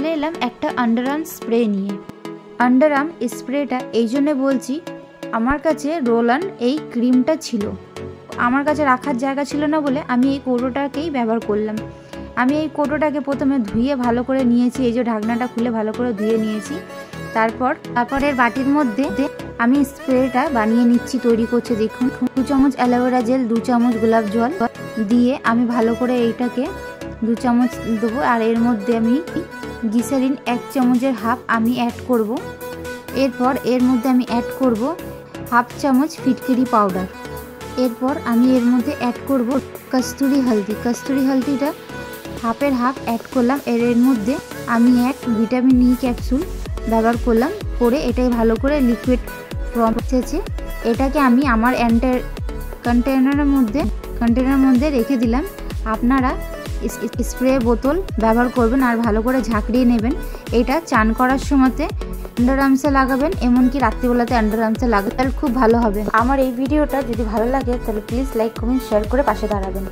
চলে এলাম একটা আন্ডারআর্ম স্প্রে নিয়ে। আন্ডারআর্ম স্প্রেটা এই জন্যে বলছি, আমার কাছে রোল অন এই ক্রিমটা ছিল, আমার কাছে রাখার জায়গা ছিল না বলে আমি এই কৌটোটাকেই ব্যবহার করলাম। আমি এই কৌটোটাকে প্রথমে ধুয়ে ভালো করে নিয়েছি, এই যে ঢাকনাটা খুলে ভালো করে ধুয়ে নিয়েছি। তারপর এর বাটির মধ্যে আমি স্প্রেটা বানিয়ে নিচ্ছি, তৈরি করছি। দেখুন 2 চামচ অ্যালোভেরা জেল, 2 চামচ গোলাপ জল দিয়ে আমি ভালো করে এইটাকে 2 চামচ দেবো। আর এর মধ্যে আমি গ্লিসারিন 1 চামচের হাফ আমি অ্যাড করব। এরপর এর মধ্যে আমি অ্যাড করব 1/2 চামচ ফিটকিরি পাউডার। এরপর আমি এর মধ্যে অ্যাড করব কস্তুরি হলদি। কস্তুরি হলদিটা হাফের হাফ অ্যাড করলাম। এর মধ্যে আমি এক ভিটামিন ই ক্যাপসুল ব্যবহার করলাম, করে এটাই ভালো করে লিকুইড ফর্ম এসেছে। এটাকে আমি আমার কন্টেনারের মধ্যে রেখে দিলাম। আপনারা স্প্রে বোতল ব্যবহার করবেন আর ভালো করে ঝাঁকড়িয়ে নেবেন। এটা চান করার সময়তে আন্ডারআর্মসে লাগাবেন, এমনকি রাত্রিবেলাতে আন্ডারআর্মসে লাগাবেন, তাহলে খুব ভালো হবে। আমার এই ভিডিওটা যদি ভালো লাগে তাহলে প্লিজ লাইক, কমেন্ট, শেয়ার করে পাশে দাঁড়াবেন।